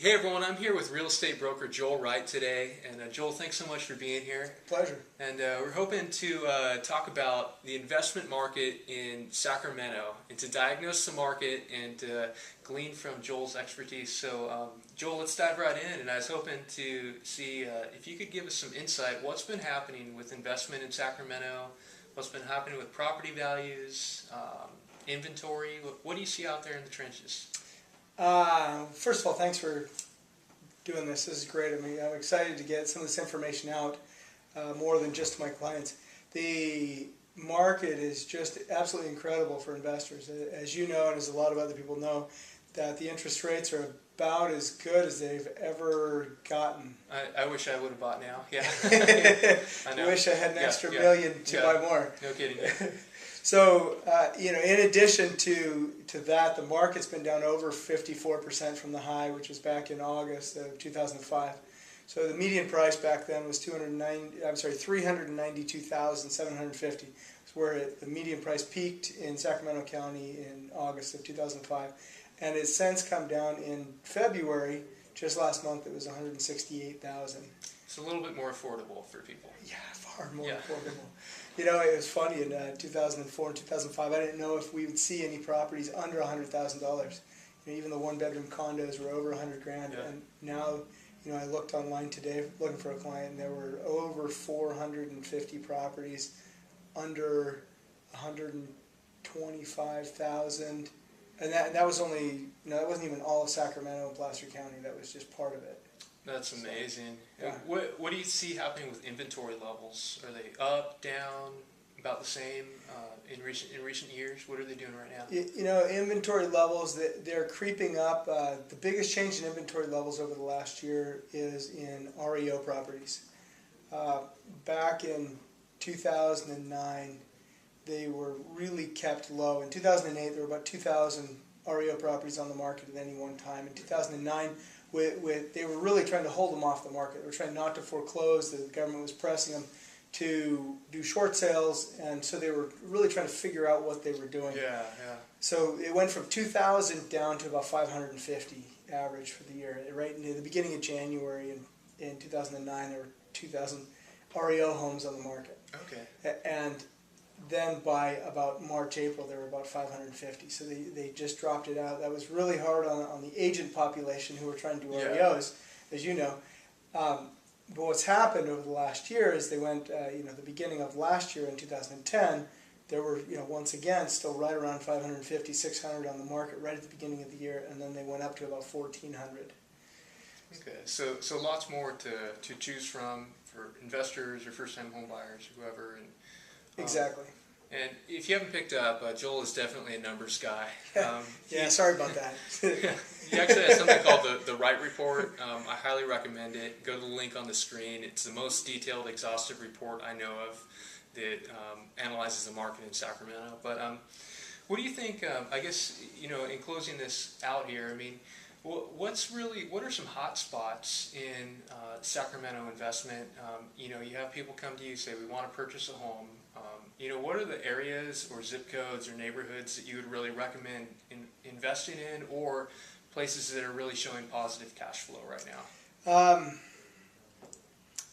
Hey everyone, I'm here with real estate broker Joel Wright today, and Joel, thanks so much for being here. Pleasure. And we're hoping to talk about the investment market in Sacramento and to diagnose the market and to glean from Joel's expertise. So Joel, let's dive right in, and I was hoping to see if you could give us some insight. What's been happening with investment in Sacramento? What's been happening with property values, inventory? What do you see out there in the trenches? First of all, thanks for doing this. This is great. I mean, I'm excited to get some of this information out more than just to my clients. The market is just absolutely incredible for investors. As you know, and as a lot of other people know, that the interest rates are about as good as they've ever gotten. I wish I would have bought now. Yeah. I know. Wish I had an extra million to buy more. No kidding. So, in addition to that, the market's been down over 54% from the high, which was back in August of 2005. So the median price back then was $392,750. It's where the median price peaked in Sacramento County in August of 2005, and it's since come down in February. Just last month, it was $168,000. It's a little bit more affordable for people. Yeah, far more affordable. You know, it was funny in 2004 and 2005. I didn't know if we would see any properties under $100,000. Even the one-bedroom condos were over $100,000, and now, I looked online today looking for a client, and there were over 450 properties under $125,000, and that was only, that wasn't even all of Sacramento and Placer County. That was just part of it. That's amazing. Yeah. What do you see happening with inventory levels? Are they up, down, about the same in recent years? What are they doing right now? Inventory levels, they're creeping up. The biggest change in inventory levels over the last year is in REO properties. Back in 2009, they were really kept low. In 2008, there were about 2,000 REO properties on the market at any one time. In 2009, they were really trying to hold them off the market. They were trying not to foreclose. The government was pressing them to do short sales, and so they were really trying to figure out what they were doing. Yeah. So it went from 2,000 down to about 550 average for the year. Right in the beginning of January in 2009, there were 2,000 REO homes on the market. Okay. And then by about March, April, there were about 550. So they just dropped it out. That was really hard on the agent population who were trying to do REOs, as you know. But what's happened over the last year is they went, the beginning of last year in 2010, there were, once again, still right around 550, 600 on the market right at the beginning of the year, and then they went up to about 1,400. Okay, so lots more to choose from for investors or first-time home buyers or whoever. And exactly. And if you haven't picked up, Joel is definitely a numbers guy. Sorry about that. He actually has something called the Wright Report. I highly recommend it. Go to the link on the screen. It's the most detailed, exhaustive report I know of that analyzes the market in Sacramento. But what do you think, I guess, in closing this out here, what are some hot spots in Sacramento investment? You have people come to you, say, we want to purchase a home. What are the areas or zip codes or neighborhoods that you would really recommend investing in, or places that are really showing positive cash flow right now?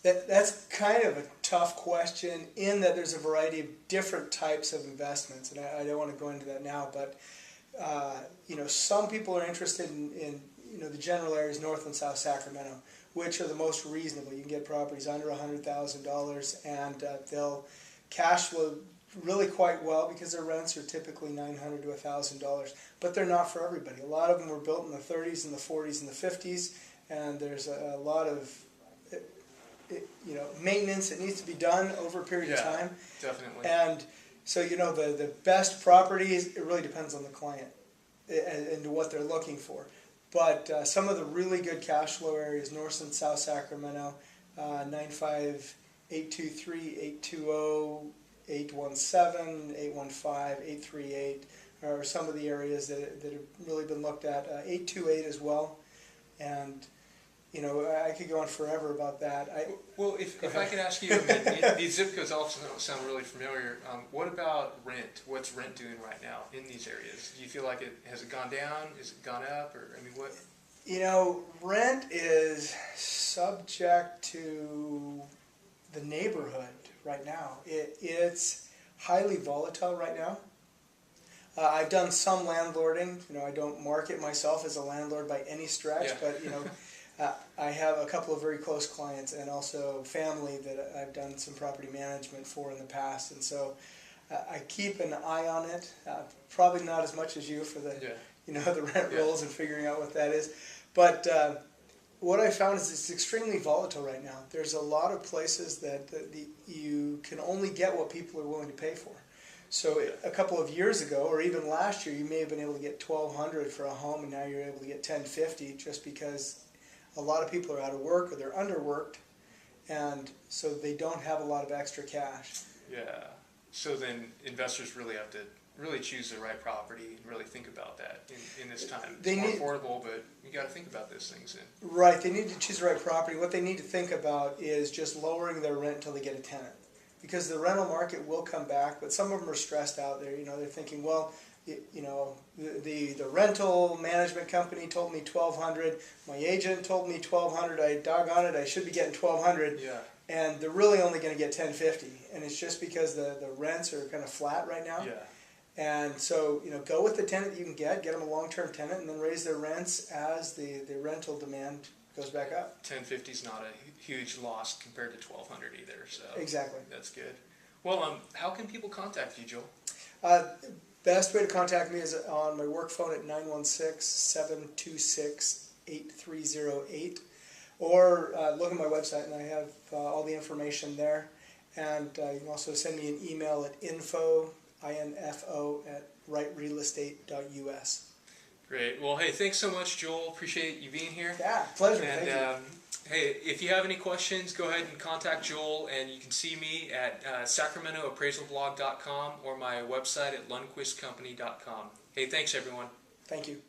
That's kind of a tough question in that there's a variety of different types of investments, and I don't want to go into that now, but some people are interested in the general areas north and south Sacramento, which are the most reasonable. You can get properties under $100,000, and they'll cash flow really quite well because their rents are typically $900 to $1,000, but they're not for everybody. A lot of them were built in the 30s and the 40s and the 50s, and there's a lot of maintenance that needs to be done over a period of time. Definitely. And so the best properties, it really depends on the client and what they're looking for. But some of the really good cash flow areas, north and south Sacramento, 95823, 820, 817, 815, 838 are some of the areas that have really been looked at. 828 as well, and I could go on forever about that. If I could ask you, these zip codes also don't sound really familiar. What about rent? What's rent doing right now in these areas? Do you feel like has it gone down? Has it gone up? Or what? You know, rent is subject to the neighborhood right now. It's highly volatile right now. I've done some landlording. You know, I don't market myself as a landlord by any stretch, but you know, I have a couple of very close clients and also family that I've done some property management for in the past, and so I keep an eye on it. Probably not as much as you for the you know, the rent rolls and figuring out what that is, but what I found is it's extremely volatile right now. There's a lot of places that you can only get what people are willing to pay for. So a couple of years ago, or even last year, you may have been able to get $1,200 for a home, and now you're able to get $1,050 just because a lot of people are out of work or they're underworked, and so they don't have a lot of extra cash. Yeah. So then investors really have to really choose the right property and really think about that in this time. It's more affordable, but you got to think about those things. Right. They need to choose the right property. What they need to think about is just lowering their rent until they get a tenant. Because the rental market will come back, but some of them are stressed out there. You know, they're thinking, well, you know, the rental management company told me $1,200. My agent told me $1,200. I doggone it, I should be getting $1,200. Yeah. And they're really only going to get $1,050. And it's just because the rents are kind of flat right now. Yeah. And so, you know, go with the tenant that you can get them a long-term tenant, and then raise their rents as the rental demand goes back up. $1,050 is not a huge loss compared to $1,200 either. So exactly. That's good. Well, how can people contact you, Joel? Best way to contact me is on my work phone at 916-726-8308, or look at my website, and I have all the information there. And you can also send me an email at info@rightrealestate.us. Great. Well, hey, thanks so much, Joel. Appreciate you being here. Yeah, pleasure. And, thank you. Hey, if you have any questions, go ahead and contact Joel, and you can see me at SacramentoAppraisalblog.com or my website at Lundquistcompany.com. Hey, thanks, everyone. Thank you.